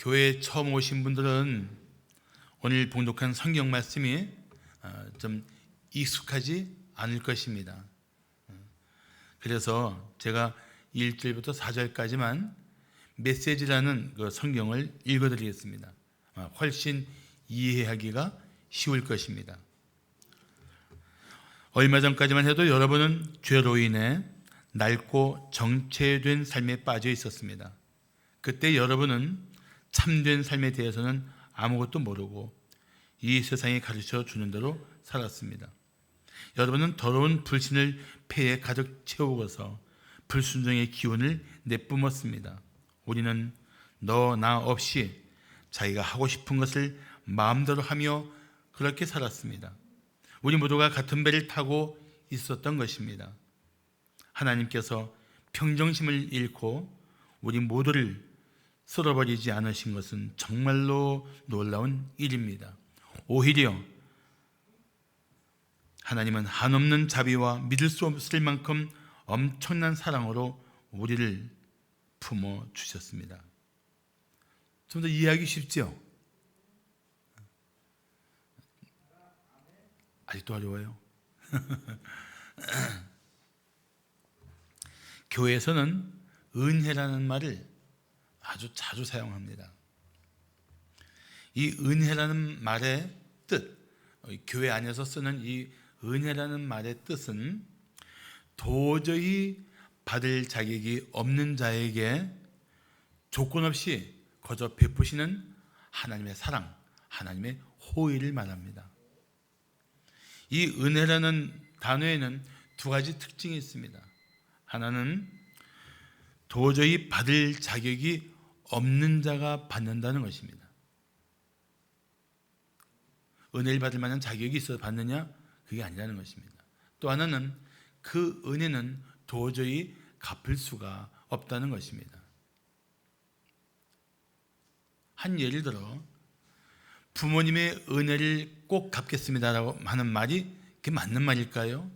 교회에 처음 오신 분들은 오늘 봉독한 성경 말씀이 좀 익숙하지 않을 것입니다. 그래서 제가 1절부터 4절까지만 메시지라는 그 성경을 읽어드리겠습니다. 훨씬 이해하기가 쉬울 것입니다. 얼마 전까지만 해도 여러분은 죄로 인해 낡고 정체된 삶에 빠져 있었습니다. 그때 여러분은 참된 삶에 대해서는 아무것도 모르고 이 세상이 가르쳐 주는 대로 살았습니다. 여러분은 더러운 불신을 폐에 가득 채우고서 불순종의 기운을 내뿜었습니다. 우리는 너 나 없이 자기가 하고 싶은 것을 마음대로 하며 그렇게 살았습니다. 우리 모두가 같은 배를 타고 있었던 것입니다. 하나님께서 평정심을 잃고 우리 모두를 쓸어버리지 않으신 것은 정말로 놀라운 일입니다. 오히려 하나님은 한없는 자비와 믿을 수 없을 만큼 엄청난 사랑으로 우리를 품어주셨습니다. 좀 더 이해하기 쉽죠? 아직도 어려워요. 교회에서는 은혜라는 말을 아주 자주 사용합니다. 이 은혜라는 말의 뜻, 교회 안에서 쓰는 이 은혜라는 말의 뜻은 도저히 받을 자격이 없는 자에게 조건 없이 거저 베푸시는 하나님의 사랑, 하나님의 호의를 말합니다. 이 은혜라는 단어에는 두 가지 특징이 있습니다. 하나는 도저히 받을 자격이 없는 자가 받는다는 것입니다. 은혜를 받을 만한 자격이 있어서 받느냐? 그게 아니라는 것입니다. 또 하나는 그 은혜는 도저히 갚을 수가 없다는 것입니다. 한 예를 들어 부모님의 은혜를 꼭 갚겠습니다라고 하는 말이 그게 맞는 말일까요?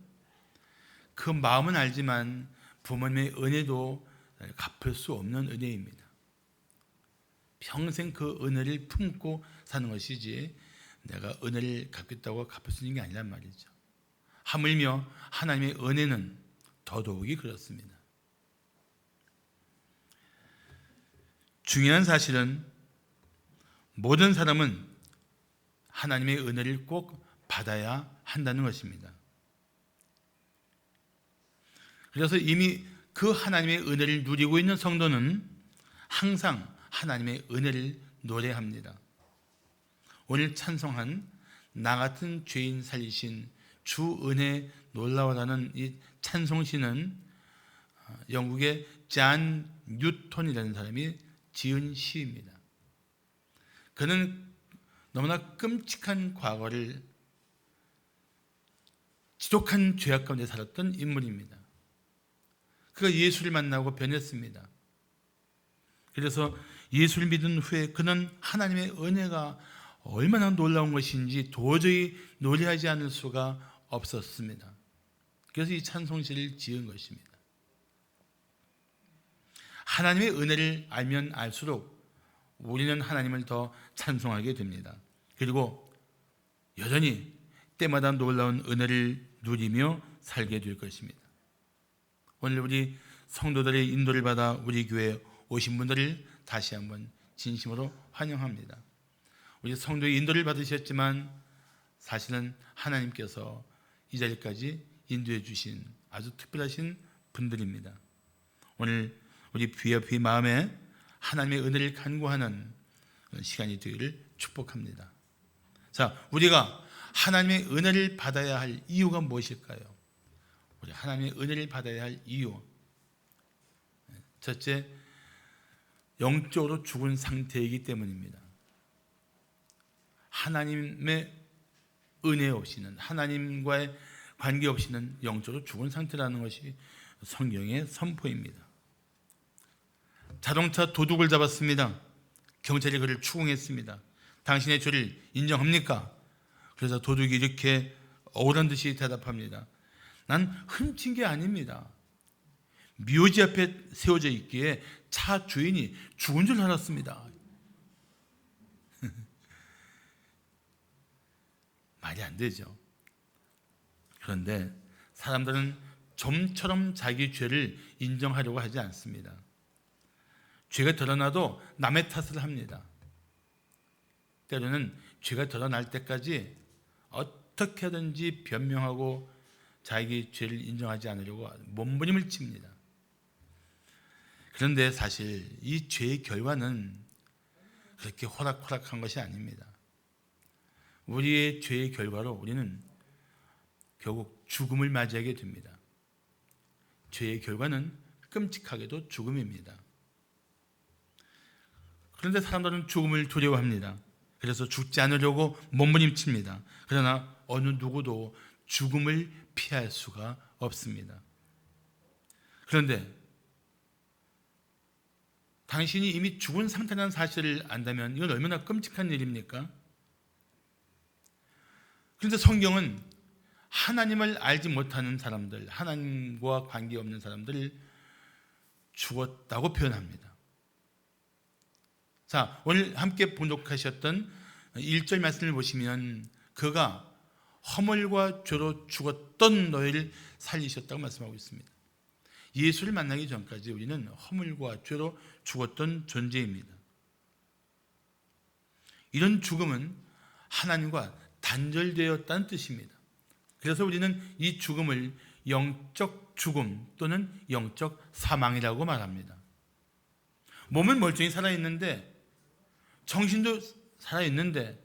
그 마음은 알지만 부모님의 은혜도 갚을 수 없는 은혜입니다. 평생 그 은혜를 품고 사는 것이지 내가 은혜를 갚겠다고 갚을 수 있는 게 아니란 말이죠. 하물며 하나님의 은혜는 더더욱이 그렇습니다. 중요한 사실은 모든 사람은 하나님의 은혜를 꼭 받아야 한다는 것입니다. 그래서 이미 그 하나님의 은혜를 누리고 있는 성도는 항상 하나님의 은혜를 노래합니다. 오늘 찬송한 나 같은 죄인 살리신 주 은혜 놀라워라는 이 찬송시는 영국의 잔 뉴턴이라는 사람이 지은 시입니다. 그는 너무나 끔찍한 과거를 지독한 죄악 가운데 살았던 인물입니다. 그가 예수를 만나고 변했습니다. 그래서 예수를 믿은 후에 그는 하나님의 은혜가 얼마나 놀라운 것인지 도저히 노래하지 않을 수가 없었습니다. 그래서 이 찬송시를 지은 것입니다. 하나님의 은혜를 알면 알수록 우리는 하나님을 더 찬송하게 됩니다. 그리고 여전히 때마다 놀라운 은혜를 누리며 살게 될 것입니다. 오늘 우리 성도들의 인도를 받아 우리 교회에 오신 분들을 다시 한번 진심으로 환영합니다. 우리 성도의 인도를 받으셨지만 사실은 하나님께서 이 자리까지 인도해 주신 아주 특별하신 분들입니다. 오늘 우리 귀 마음에 하나님의 은혜를 간구하는 시간이 되기를 축복합니다. 자, 우리가 하나님의 은혜를 받아야 할 이유가 무엇일까요? 우리 하나님의 은혜를 받아야 할 이유. 첫째, 영적으로 죽은 상태이기 때문입니다. 하나님의 은혜 없이는, 하나님과의 관계 없이는 영적으로 죽은 상태라는 것이 성경의 선포입니다. 자동차 도둑을 잡았습니다. 경찰이 그를 추궁했습니다. 당신의 죄를 인정합니까? 그래서 도둑이 이렇게 억울한 듯이 대답합니다. 난 훔친 게 아닙니다. 묘지 앞에 세워져 있기에 차 주인이 죽은 줄 알았습니다. 말이 안 되죠. 그런데 사람들은 좀처럼 자기 죄를 인정하려고 하지 않습니다. 죄가 드러나도 남의 탓을 합니다. 때로는 죄가 드러날 때까지 어떻게든지 변명하고 자기 죄를 인정하지 않으려고 몸부림을 칩니다. 그런데 사실 이 죄의 결과는 그렇게 호락호락한 것이 아닙니다. 우리의 죄의 결과로 우리는 결국 죽음을 맞이하게 됩니다. 죄의 결과는 끔찍하게도 죽음입니다. 그런데 사람들은 죽음을 두려워합니다. 그래서 죽지 않으려고 몸부림칩니다. 그러나 어느 누구도 죽음을 피할 수가 없습니다. 그런데 당신이 이미 죽은 상태라는 사실을 안다면 이건 얼마나 끔찍한 일입니까? 그런데 성경은 하나님을 알지 못하는 사람들, 하나님과 관계없는 사람들을 죽었다고 표현합니다. 자, 오늘 함께 봉독하셨던 1절 말씀을 보시면 그가 허물과 죄로 죽었던 너희를 살리셨다고 말씀하고 있습니다. 예수를 만나기 전까지 우리는 허물과 죄로 죽었던 존재입니다. 이런 죽음은 하나님과 단절되었다는 뜻입니다. 그래서 우리는 이 죽음을 영적 죽음 또는 영적 사망이라고 말합니다. 몸은 멀쩡히 살아있는데 정신도 살아있는데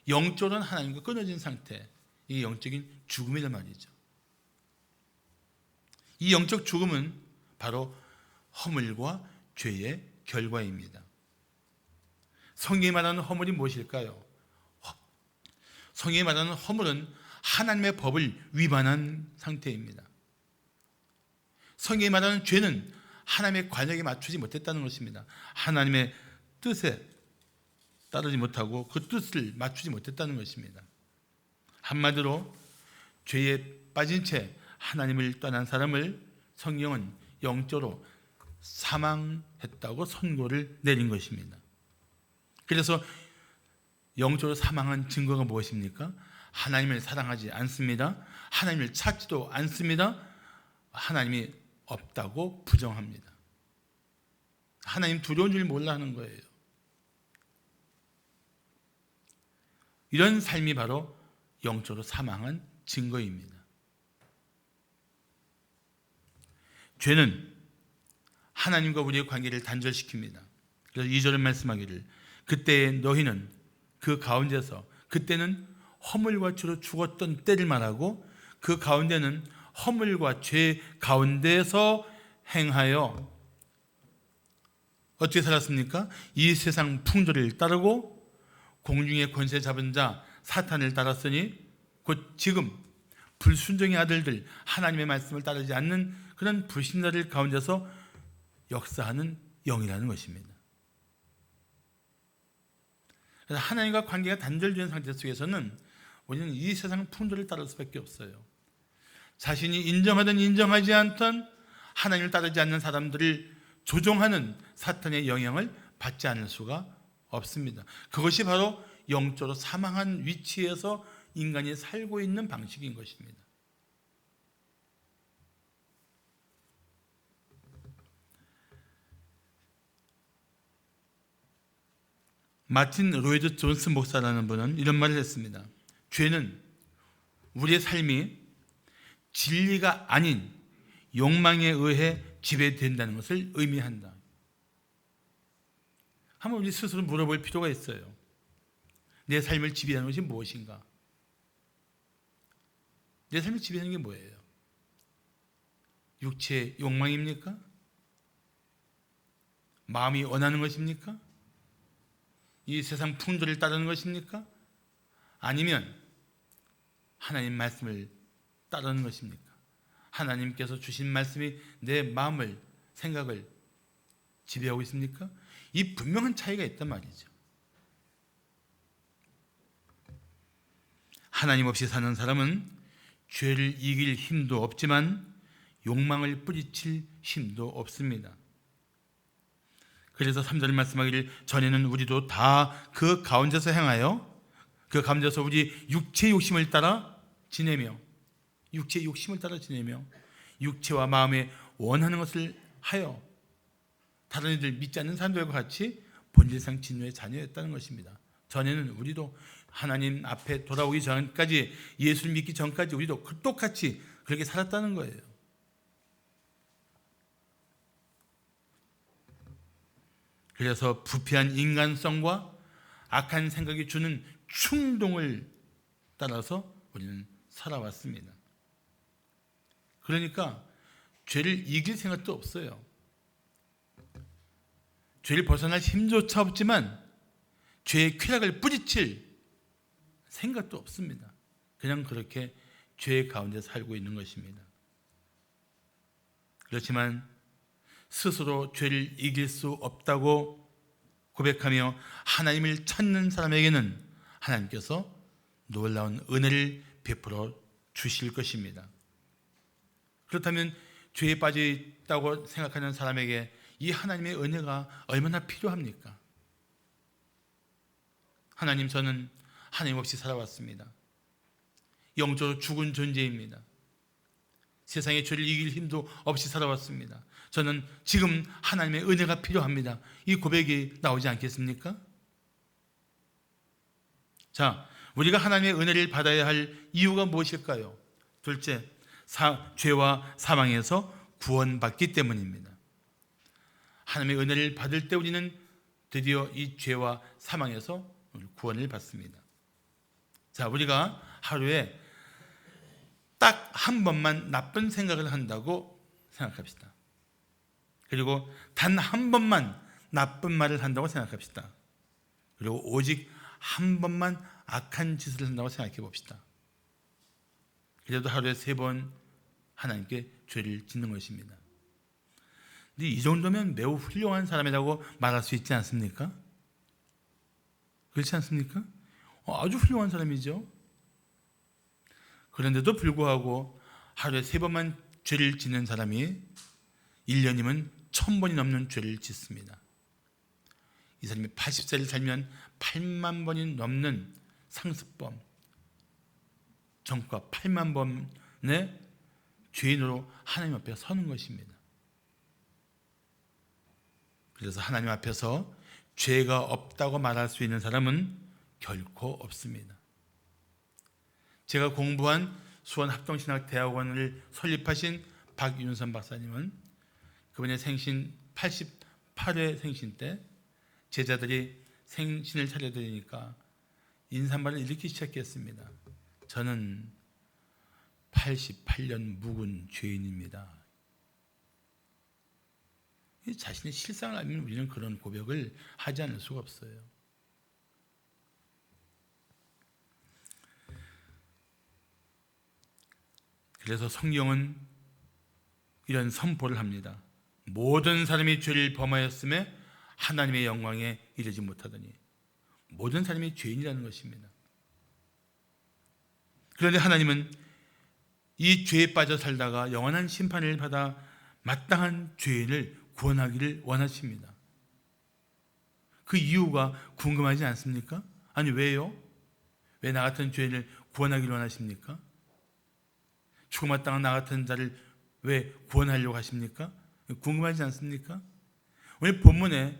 영적으로는 하나님과 끊어진 상태, 이게 영적인 죽음이란 말이죠. 이 영적 죽음은 바로 허물과 죄의 결과입니다. 성경이 말하는 허물이 무엇일까요? 성경이 말하는 허물은 하나님의 법을 위반한 상태입니다. 성경이 말하는 죄는 하나님의 관역에 맞추지 못했다는 것입니다. 하나님의 뜻에 따르지 못하고 그 뜻을 맞추지 못했다는 것입니다. 한마디로 죄에 빠진 채 하나님을 떠난 사람을 성경은 영적으로 사망했다고 선고를 내린 것입니다. 그래서 영적으로 사망한 증거가 무엇입니까? 하나님을 사랑하지 않습니다. 하나님을 찾지도 않습니다. 하나님이 없다고 부정합니다. 하나님 두려운 줄 몰라 하는 거예요. 이런 삶이 바로 영적으로 사망한 증거입니다. 죄는 하나님과 우리의 관계를 단절시킵니다. 그래서 2절은 말씀하기를 그때 너희는 그 가운데서, 그때는 허물과 죄로 죽었던 때를 말하고 그 가운데는 허물과 죄 가운데서 행하여 어떻게 살았습니까? 이 세상 풍조를 따르고 공중의 권세 잡은 자 사탄을 따랐으니 곧 지금 불순종의 아들들, 하나님의 말씀을 따르지 않는 그런 불신자들 가운데서 역사하는 영이라는 것입니다. 그래서 하나님과 관계가 단절된 상태 속에서는 우리는 이 세상 풍조를 따를 수밖에 없어요. 자신이 인정하든 인정하지 않든 하나님을 따르지 않는 사람들을 조종하는 사탄의 영향을 받지 않을 수가 없습니다. 그것이 바로 영적으로 사망한 위치에서 인간이 살고 있는 방식인 것입니다. 마틴 로이드 존스 목사라는 분은 이런 말을 했습니다. 죄는 우리의 삶이 진리가 아닌 욕망에 의해 지배된다는 것을 의미한다. 한번 우리 스스로 물어볼 필요가 있어요. 내 삶을 지배하는 것이 무엇인가? 내 삶을 지배하는 게 뭐예요? 육체의 욕망입니까? 마음이 원하는 것입니까? 이 세상 풍조를 따르는 것입니까? 아니면 하나님 말씀을 따르는 것입니까? 하나님께서 주신 말씀이 내 마음을, 생각을 지배하고 있습니까? 이 분명한 차이가 있단 말이죠. 하나님 없이 사는 사람은 죄를 이길 힘도 없지만 욕망을 뿌리칠 힘도 없습니다. 그래서 3절 말씀하기를 전에는 우리도 다 그 가운데서 행하여 그 가운데서 우리 육체의 욕심을 따라 지내며 육체의 욕심을 따라 지내며 육체와 마음에 원하는 것을 하여 다른 이들 믿지 않는 사람들과 같이 본질상 진노의 자녀였다는 것입니다. 전에는 우리도 하나님 앞에 돌아오기 전까지, 예수를 믿기 전까지 우리도 똑같이 그렇게 살았다는 거예요. 그래서 부패한 인간성과 악한 생각이 주는 충동을 따라서 우리는 살아왔습니다. 그러니까 죄를 이길 생각도 없어요. 죄를 벗어날 힘조차 없지만 죄의 쾌락을 뿌리칠 생각도 없습니다. 그냥 그렇게 죄 가운데 살고 있는 것입니다. 그렇지만 스스로 죄를 이길 수 없다고 고백하며 하나님을 찾는 사람에게는 하나님께서 놀라운 은혜를 베풀어 주실 것입니다. 그렇다면 죄에 빠져 있다고 생각하는 사람에게 이 하나님의 은혜가 얼마나 필요합니까? 하나님, 저는 하나님 없이 살아왔습니다. 영적으로 죽은 존재입니다. 세상의 죄를 이길 힘도 없이 살아왔습니다. 저는 지금 하나님의 은혜가 필요합니다. 이 고백이 나오지 않겠습니까? 자, 우리가 하나님의 은혜를 받아야 할 이유가 무엇일까요? 둘째, 죄와 사망에서 구원받기 때문입니다. 하나님의 은혜를 받을 때 우리는 드디어 이 죄와 사망에서 구원을 받습니다. 자, 우리가 하루에 딱 한 번만 나쁜 생각을 한다고 생각합시다. 그리고 단 한 번만 나쁜 말을 한다고 생각합시다. 그리고 오직 한 번만 악한 짓을 한다고 생각해 봅시다. 그래도 하루에 3번 하나님께 죄를 짓는 것입니다. 근데 이 정도면 매우 훌륭한 사람이라고 말할 수 있지 않습니까? 그렇지 않습니까? 아주 훌륭한 사람이죠. 그런데도 불구하고 하루에 3번만 죄를 짓는 사람이 1년이면 1000번이 넘는 죄를 짓습니다. 이 사람이 80세를 살면 8만 번이 넘는 상습범, 전과 8만 번의 죄인으로 하나님 앞에 서는 것입니다. 그래서 하나님 앞에서 죄가 없다고 말할 수 있는 사람은 결코 없습니다. 제가 공부한 수원합동신학대학원을 설립하신 박윤선 박사님은 그분의 생신 88회 생신 때 제자들이 생신을 차려드리니까 인사말을 이렇게 시작했습니다. 저는 88년 묵은 죄인입니다. 자신의 실상을 알면 우리는 그런 고백을 하지 않을 수가 없어요. 그래서 성경은 이런 선포를 합니다. 모든 사람이 죄를 범하였음에 하나님의 영광에 이르지 못하더니, 모든 사람이 죄인이라는 것입니다. 그런데 하나님은 이 죄에 빠져 살다가 영원한 심판을 받아 마땅한 죄인을 구원하기를 원하십니다. 그 이유가 궁금하지 않습니까? 아니, 왜요? 왜 나 같은 죄인을 구원하기를 원하십니까? 죽음 마땅한 나 같은 자를 왜 구원하려고 하십니까? 궁금하지 않습니까? 오늘 본문에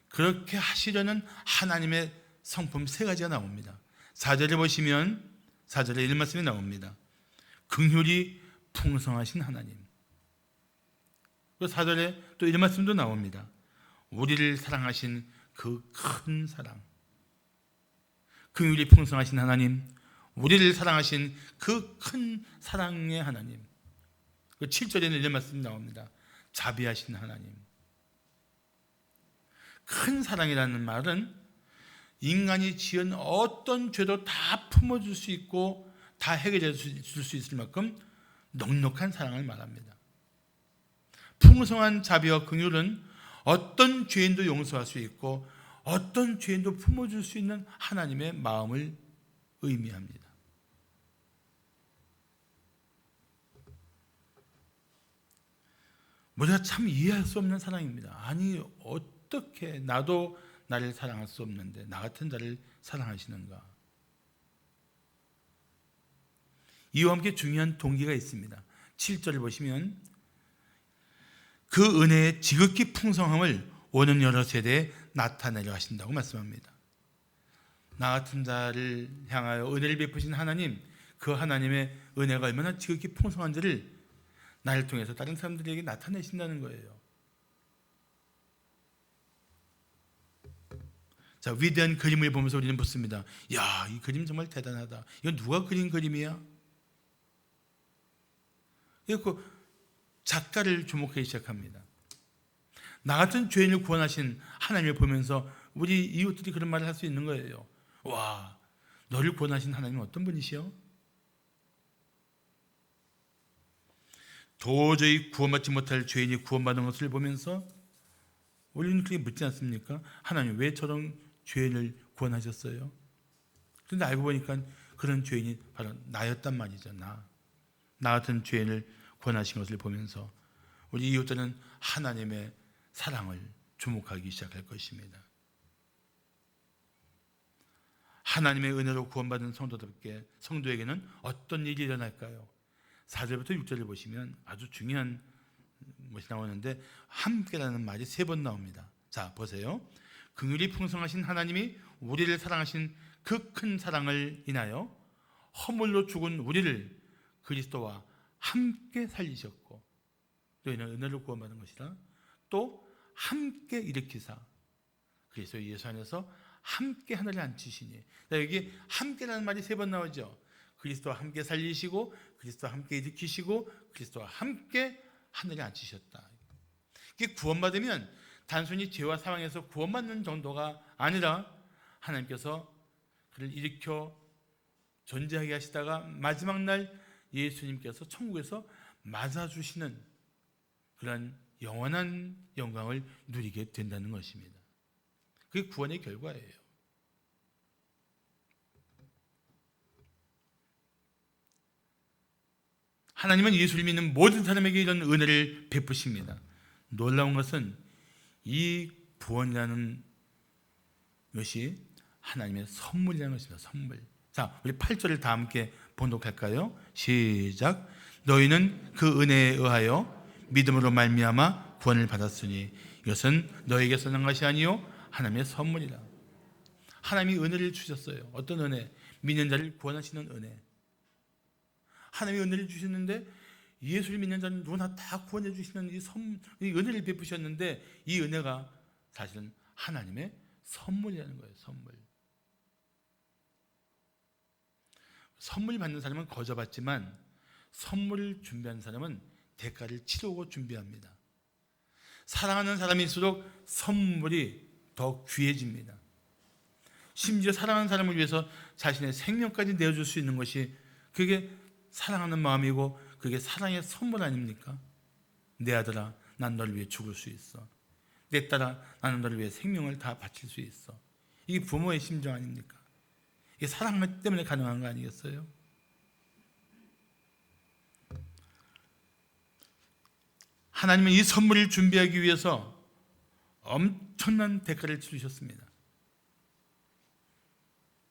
그렇게 하시려는 하나님의 성품 3가지가 나옵니다. 4절에 보시면 4절에 이런 말씀이 나옵니다. 긍휼이 풍성하신 하나님. 4절에 또 이런 말씀도 나옵니다. 우리를 사랑하신 그 큰 사랑. 긍휼이 풍성하신 하나님, 우리를 사랑하신 그 큰 사랑의 하나님. 7절에는 이런 말씀이 나옵니다. 자비하신 하나님. 큰 사랑이라는 말은 인간이 지은 어떤 죄도 다 품어줄 수 있고 다 해결해 줄 수 있을 만큼 넉넉한 사랑을 말합니다. 풍성한 자비와 긍휼은 어떤 죄인도 용서할 수 있고 어떤 죄인도 품어줄 수 있는 하나님의 마음을 의미합니다. 우리가 참 이해할 수 없는 사랑입니다. 아니, 어떻게 나도 나를 사랑할 수 없는데 나 같은 자를 사랑하시는가? 이와 함께 중요한 동기가 있습니다. 7절을 보시면 그 은혜의 지극히 풍성함을 오는 여러 세대에 나타내려 하신다고 말씀합니다. 나 같은 자를 향하여 은혜를 베푸신 하나님, 그 하나님의 은혜가 얼마나 지극히 풍성한지를 나를 통해서 다른 사람들에게 나타내신다는 거예요. 자, 위대한 그림을 보면서 우리는 묻습니다. 야, 이 그림 정말 대단하다. 이건 누가 그린 그림이야? 그 작가를 주목하기 시작합니다. 나 같은 죄인을 구원하신 하나님을 보면서 우리 이웃들이 그런 말을 할 수 있는 거예요. 와, 너를 구원하신 하나님은 어떤 분이시여? 도저히 구원받지 못할 죄인이 구원받은 것을 보면서 우리는 그렇게 묻지 않습니까? 하나님 왜 저런 죄인을 구원하셨어요? 그런데 알고 보니까 그런 죄인이 바로 나였단 말이죠. 나 같은 죄인을 구원하신 것을 보면서 우리 이웃들은 하나님의 사랑을 주목하기 시작할 것입니다. 하나님의 은혜로 구원받은 성도에게는 어떤 일이 일어날까요? 4절부터 6절을 보시면 아주 중요한 것이 나오는데 함께라는 말이 3번 나옵니다. 자, 보세요. 긍휼이 풍성하신 하나님이 우리를 사랑하신 그 큰 사랑을 인하여 허물로 죽은 우리를 그리스도와 함께 살리셨고, 또 이는 은혜로 구원받은 것이라, 또 함께 일으키사 그리스도 예수 안에서 함께 하늘에 앉히시니. 여기 함께라는 말이 3번 나오죠. 그리스도와 함께 살리시고, 그리스도와 함께 일으키시고, 그리스도와 함께 하늘에 앉히셨다. 이게 구원받으면 단순히 죄와 사망에서 구원받는 정도가 아니라 하나님께서 그를 일으켜 존재하게 하시다가 마지막 날 예수님께서 천국에서 맞아주시는 그런 영원한 영광을 누리게 된다는 것입니다. 그게 구원의 결과예요. 하나님은 예수를 믿는 모든 사람에게 이런 은혜를 베푸십니다. 놀라운 것은 이 구원이라는 것이 하나님의 선물이라는 것입니다. 선물. 자, 우리 8절을 다 함께 번독할까요? 시작. 너희는 그 은혜에 의하여 믿음으로 말미암아 구원을 받았으니 이것은 너에게서 난 것이 아니요 하나님의 선물이라. 하나님이 은혜를 주셨어요. 어떤 은혜? 믿는 자를 구원하시는 은혜. 하나님이 은혜를 주셨는데 예수를 믿는 자는 누구나 다 구원해 주시는 이 은혜를 베푸셨는데 이 은혜가 사실은 하나님의 선물이라는 거예요. 선물 받는 사람은 거저 받지만 선물을 준비하는 사람은 대가를 치르고 준비합니다. 사랑하는 사람일수록 선물이 더 귀해집니다. 심지어 사랑하는 사람을 위해서 자신의 생명까지 내어줄 수 있는 것이 그게 사랑하는 마음이고 그게 사랑의 선물 아닙니까? 내 아들아, 난 너를 위해 죽을 수 있어. 내 딸아, 나는 너를 위해 생명을 다 바칠 수 있어. 이게 부모의 심정 아닙니까? 이게 사랑 때문에 가능한 거 아니겠어요? 하나님은 이 선물을 준비하기 위해서 엄청난 대가를 치르셨습니다.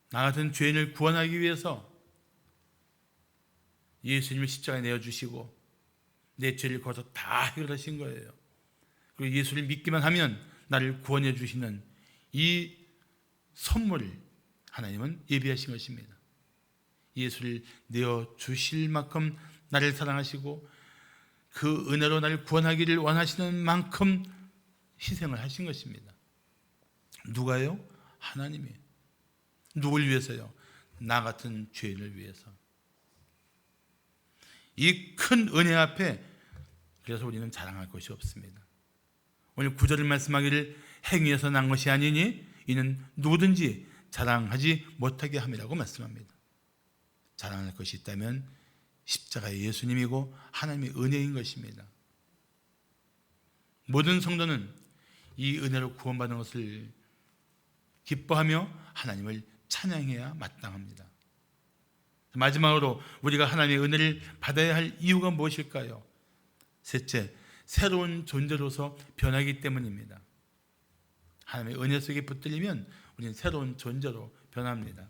나 같은 죄인을 구원하기 위해서 예수님을 십자가에 내어주시고 내 죄를 거저 다 해결하신 거예요. 그리고 예수를 믿기만 하면 나를 구원해 주시는 이 선물을 하나님은 예비하신 것입니다. 예수를 내어주실 만큼 나를 사랑하시고 그 은혜로 나를 구원하기를 원하시는 만큼 희생을 하신 것입니다. 누가요? 하나님이. 누굴 위해서요? 나 같은 죄인을 위해서. 이 큰 은혜 앞에 그래서 우리는 자랑할 것이 없습니다. 오늘 9절을 말씀하기를 행위에서 난 것이 아니니 이는 누구든지 자랑하지 못하게 함이라고 말씀합니다. 자랑할 것이 있다면 십자가의 예수님이고 하나님의 은혜인 것입니다. 모든 성도는 이 은혜로 구원받은 것을 기뻐하며 하나님을 찬양해야 마땅합니다. 마지막으로 우리가 하나님의 은혜를 받아야 할 이유가 무엇일까요? 셋째, 새로운 존재로서 변하기 때문입니다. 하나님의 은혜 속에 붙들리면 우리는 새로운 존재로 변합니다.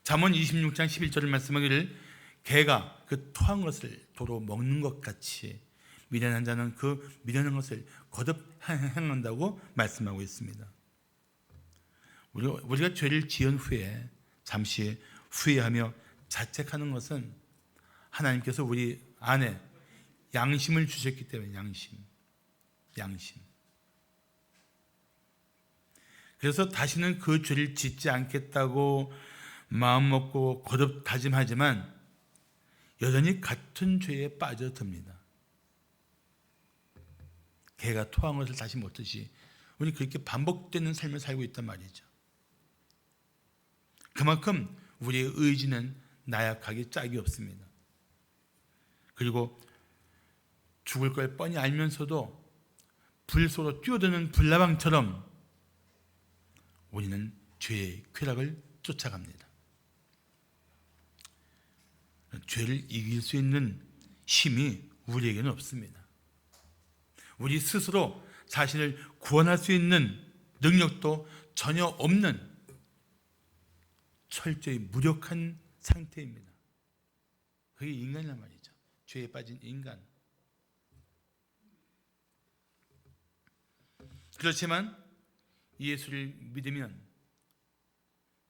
잠언 26장 11절을 말씀하기를 개가 그 토한 것을 도로 먹는 것 같이 미련한 자는 그 미련한 것을 거듭 행한다고 말씀하고 있습니다. 우리가 죄를 지은 후에 잠시 후회하며 자책하는 것은 하나님께서 우리 안에 양심을 주셨기 때문에 양심. 그래서 다시는 그 죄를 짓지 않겠다고 마음먹고 거듭 다짐하지만 여전히 같은 죄에 빠져듭니다. 개가 토한 것을 다시 먹듯이 우리 그렇게 반복되는 삶을 살고 있단 말이죠. 그만큼 우리의 의지는 나약하기 짝이 없습니다. 그리고 죽을 걸 뻔히 알면서도 불 속으로 뛰어드는 불나방처럼 우리는 죄의 쾌락을 쫓아갑니다. 죄를 이길 수 있는 힘이 우리에게는 없습니다. 우리 스스로 자신을 구원할 수 있는 능력도 전혀 없는 철저히 무력한 상태입니다. 그게 인간이란 말이죠. 죄에 빠진 인간. 그렇지만 예수를 믿으면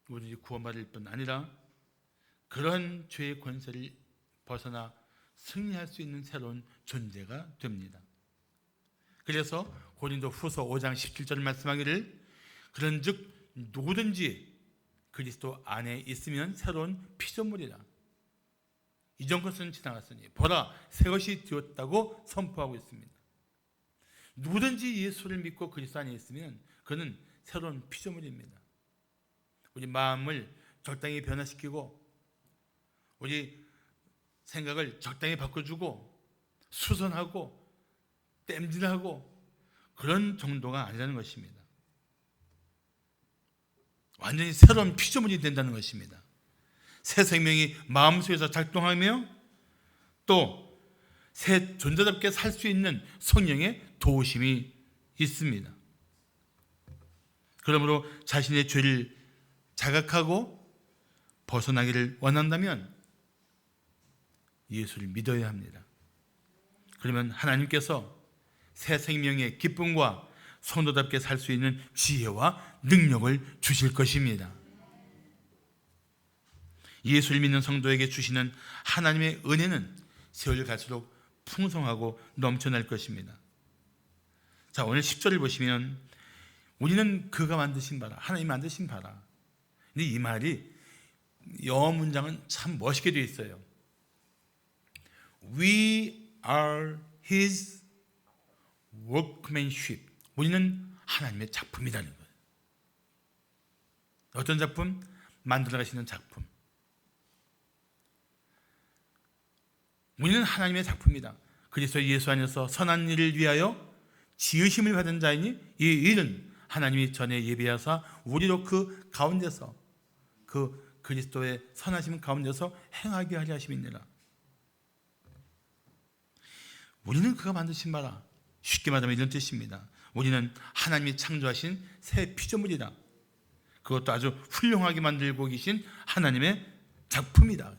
우리 구원받을 뿐 아니라 그런 죄의 권세를 벗어나 승리할 수 있는 새로운 존재가 됩니다. 그래서 고린도 후서 5장 17절 말씀하기를 그런즉 누구든지 그리스도 안에 있으면 새로운 피조물이라. 이전 것은 지나갔으니 보라 새 것이 되었다고 선포하고 있습니다. 누구든지 예수를 믿고 그리스도 안에 있으면 그는 새로운 피조물입니다. 우리 마음을 적당히 변화시키고 우리 생각을 적당히 바꿔주고 수선하고 땜질하고 그런 정도가 아니라는 것입니다. 완전히 새로운 피조물이 된다는 것입니다. 새 생명이 마음속에서 작동하며 또 새 존재답게 살 수 있는 성령의 도우심이 있습니다. 그러므로 자신의 죄를 자각하고 벗어나기를 원한다면 예수를 믿어야 합니다. 그러면 하나님께서 새 생명의 기쁨과 성도답게 살 수 있는 지혜와 능력을 주실 것입니다. 예수를 믿는 성도에게 주시는 하나님의 은혜는 세월 갈수록 풍성하고 넘쳐날 것입니다. 자, 오늘 10절을 보시면 우리는 그가 만드신 바라, 하나님 만드신 바라. 근데 이 말이 영어 문장은 참 멋있게 되어 있어요. We are His workmanship. 우리는 하나님의 작품이라는 거예요. 어떤 작품? 만들어 가시는 작품. 우리는 하나님의 작품이다. 그리스도 예수 안에서 선한 일을 위하여 지으심을 받은 자이니 이 일은 하나님이 전에 예비하사 우리로 그 가운데서 그 그리스도의 선하심 가운데서 행하게 하려 하심이니라. 우리는 그가 만드신 바라. 쉽게 말하면 이런 뜻입니다. 우리는 하나님이 창조하신 새 피조물이다. 그것도 아주 훌륭하게 만들고 계신 하나님의 작품이다.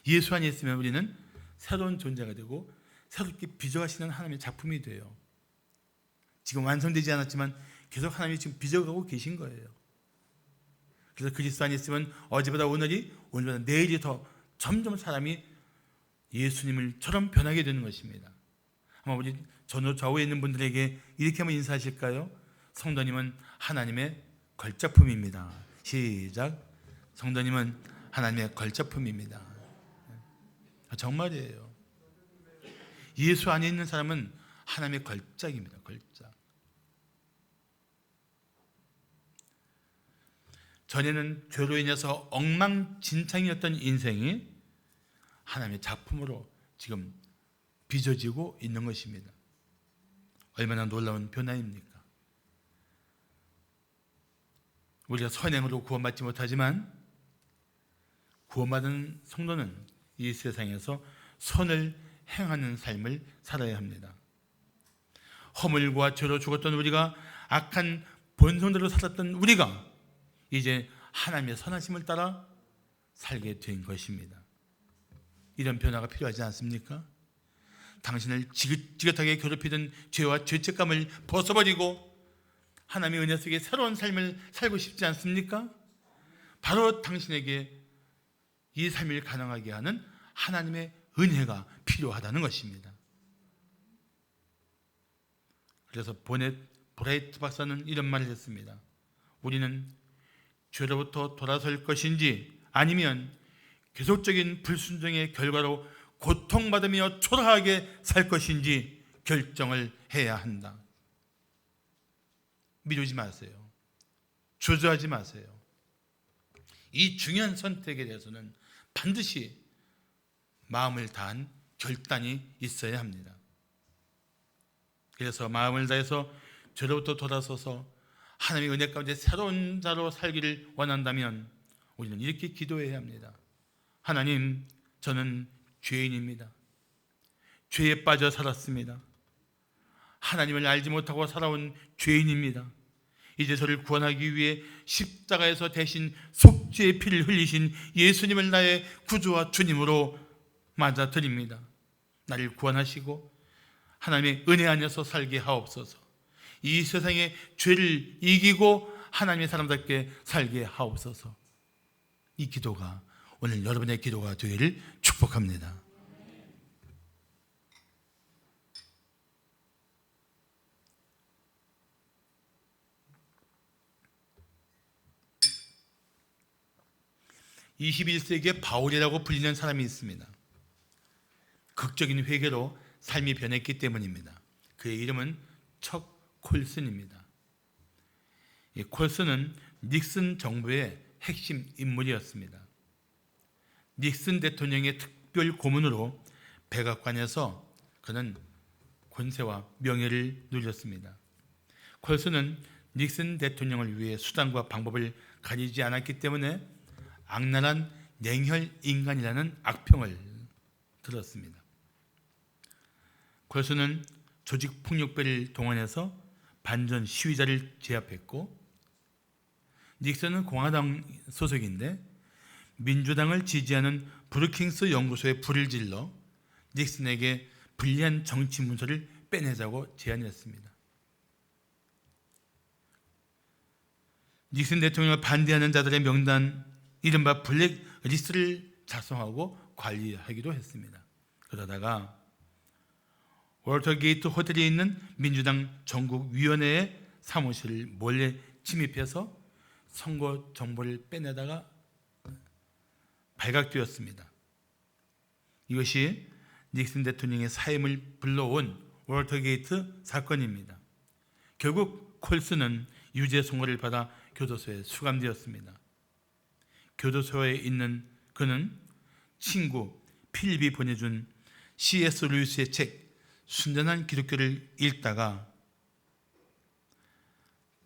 예수 안에 있으면 우리는 새로운 존재가 되고 새롭게 빚어가시는 하나님의 작품이 돼요. 지금 완성되지 않았지만 계속 하나님이 지금 빚어가고 계신 거예요. 그래서 그리스도 안에 있으면 어제보다 오늘보다 내일이 더 점점 사람이 예수님을처럼 변하게 되는 것입니다. 아마 우리 좌우에 있는 분들에게 이렇게 한번 인사하실까요? 성도님은 하나님의 걸작품입니다. 시작. 성도님은 하나님의 걸작품입니다. 정말이에요. 예수 안에 있는 사람은 하나님의 걸작입니다. 걸작. 전에는 죄로 인해서 엉망진창이었던 인생이 하나님의 작품으로 지금 빚어지고 있는 것입니다. 얼마나 놀라운 변화입니까? 우리가 선행으로 구원받지 못하지만 구원받은 성도는 이 세상에서 선을 행하는 삶을 살아야 합니다. 허물과 죄로 죽었던 우리가, 악한 본성대로 살았던 우리가 이제 하나님의 선하심을 따라 살게 된 것입니다. 이런 변화가 필요하지 않습니까? 당신을 지긋지긋하게 괴롭히던 죄와 죄책감을 벗어버리고 하나님의 은혜 속에 새로운 삶을 살고 싶지 않습니까? 바로 당신에게 이 삶을 가능하게 하는 하나님의 은혜가 필요하다는 것입니다. 그래서 브라이트 박사는 이런 말을 했습니다. 우리는 죄로부터 돌아설 것인지 아니면 계속적인 불순종의 결과로 고통받으며 초라하게 살 것인지 결정을 해야 한다. 미루지 마세요. 주저하지 마세요. 이 중요한 선택에 대해서는 반드시 마음을 다한 결단이 있어야 합니다. 그래서 마음을 다해서 죄로부터 돌아서서 하나님의 은혜 가운데 새로운 자로 살기를 원한다면 우리는 이렇게 기도해야 합니다. 하나님, 저는 죄인입니다. 죄에 빠져 살았습니다. 하나님을 알지 못하고 살아온 죄인입니다. 이제 저를 구원하기 위해 십자가에서 대신 속죄의 피를 흘리신 예수님을 나의 구주와 주님으로 맞아드립니다. 나를 구원하시고 하나님의 은혜 안에서 살게 하옵소서. 이 세상의 죄를 이기고 하나님의 사람답게 살게 하옵소서. 이 기도가 오늘 여러분의 기도가 되기를 축복합니다. (21세기의) 바울이라고 불리는 사람이 있습니다. 극적인 회개로 삶이 변했기 때문입니다. 그의 이름은 척 콜슨입니다. 이 콜슨은 닉슨 정부의 핵심 인물이었습니다. 닉슨 대통령의 특별 고문으로 백악관에서 그는 권세와 명예를 누렸습니다. 콜슨은 닉슨 대통령을 위해 수단과 방법을 가리지 않았기 때문에 악랄한 냉혈 인간이라는 악평을 들었습니다. 콜슨은 조직폭력배를 동원해서 반전 시위자를 제압했고, 닉슨은 공화당 소속인데 민주당을 지지하는 브루킹스 연구소에 불을 질러 닉슨에게 불리한 정치 문서를 빼내자고 제안했습니다. 닉슨 대통령을 반대하는 자들의 명단, 이른바 블랙리스트를 작성하고 관리하기도 했습니다. 그러다가 월터게이트 호텔에 있는 민주당 전국위원회의 사무실을 몰래 침입해서 선거 정보를 빼내다가 발각되었습니다. 이것이 닉슨 대통령의 사임을 불러온 월터게이트 사건입니다. 결국 콜슨은 유죄 선고를 받아 교도소에 수감되었습니다. 교도소에 있는 그는 친구 필립이 보내준 C.S. 루이스의 책 순전한 기독교를 읽다가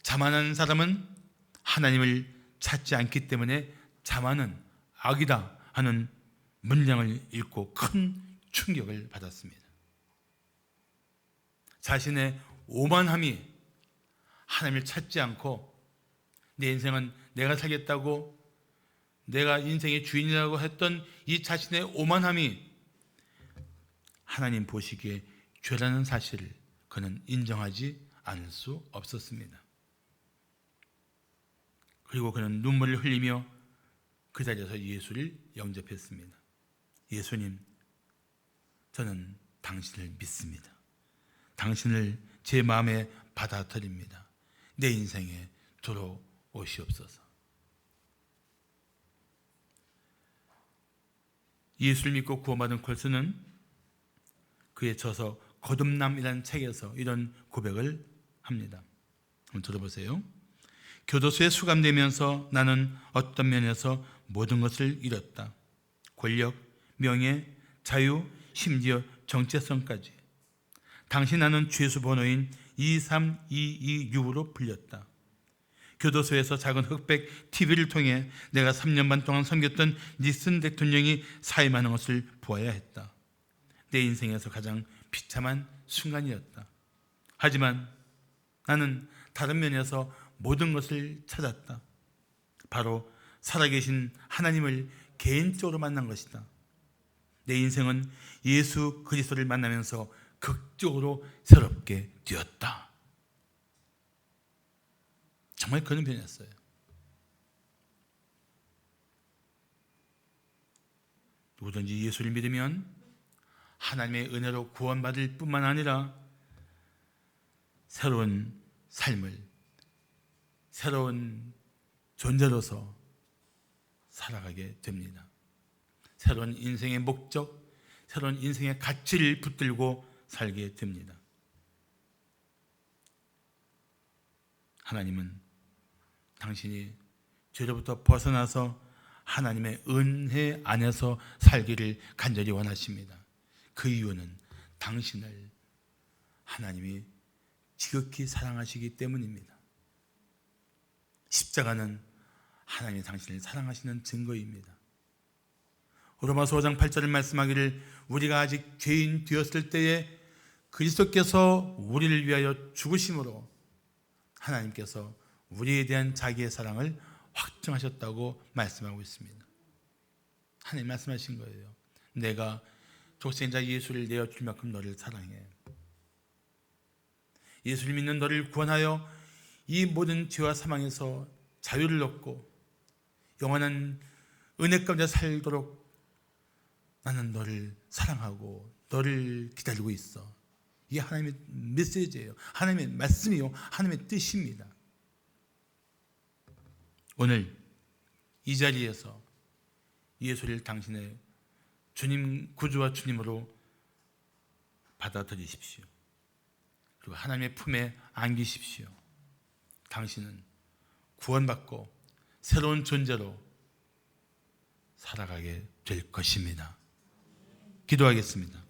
자만한 사람은 하나님을 찾지 않기 때문에 자만은 악이다 하는 문장을 읽고 큰 충격을 받았습니다. 자신의 오만함이 하나님을 찾지 않고 내 인생은 내가 살겠다고 내가 인생의 주인이라고 했던 이 자신의 오만함이 하나님 보시기에 죄라는 사실을 그는 인정하지 않을 수 없었습니다. 그리고 그는 눈물을 흘리며 그 자리에서 예수를 영접했습니다. 예수님, 저는 당신을 믿습니다. 당신을 제 마음에 받아들입니다. 내 인생에 들어오시옵소서. 예수를 믿고 구원받은 콜슨은 그의 저서 거듭남이라는 책에서 이런 고백을 합니다. 한번 들어보세요. 교도소에 수감되면서 나는 어떤 면에서 모든 것을 잃었다. 권력, 명예, 자유, 심지어 정체성까지. 당시 나는 죄수 번호인 23226으로 불렸다. 교도소에서 작은 흑백 TV를 통해 내가 3년 반 동안 섬겼던 닉슨 대통령이 사임하는 것을 보아야 했다. 내 인생에서 가장 비참한 순간이었다. 하지만 나는 다른 면에서 모든 것을 찾았다. 바로 살아계신 하나님을 개인적으로 만난 것이다. 내 인생은 예수 그리스도를 만나면서 극적으로 새롭게 되었다. 정말 그런 변이었어요. 누구든지 예수를 믿으면 하나님의 은혜로 구원받을 뿐만 아니라 새로운 삶을, 새로운 존재로서 살아가게 됩니다. 새로운 인생의 목적, 새로운 인생의 가치를 붙들고 살게 됩니다. 하나님은 당신이 죄로부터 벗어나서 하나님의 은혜 안에서 살기를 간절히 원하십니다. 그 이유는 당신을 하나님이 지극히 사랑하시기 때문입니다. 십자가는 하나님이 당신을 사랑하시는 증거입니다. 로마서 5장 8절을 말씀하기를 우리가 아직 죄인 되었을 때에 그리스도께서 우리를 위하여 죽으심으로 하나님께서 우리에 대한 자기의 사랑을 확증하셨다고 말씀하고 있습니다. 하나님 말씀하신 거예요. 내가 독생자 예수를 내어줄 만큼 너를 사랑해. 예수를 믿는 너를 구원하여 이 모든 죄와 사망에서 자유를 얻고 영원한 은혜 가운데 살도록 나는 너를 사랑하고 너를 기다리고 있어. 이게 하나님의 메시지예요. 하나님의 말씀이요, 하나님의 뜻입니다. 오늘 이 자리에서 예수를 당신의 주님, 구주와 주님으로 받아들이십시오. 그리고 하나님의 품에 안기십시오. 당신은 구원받고 새로운 존재로 살아가게 될 것입니다. 기도하겠습니다.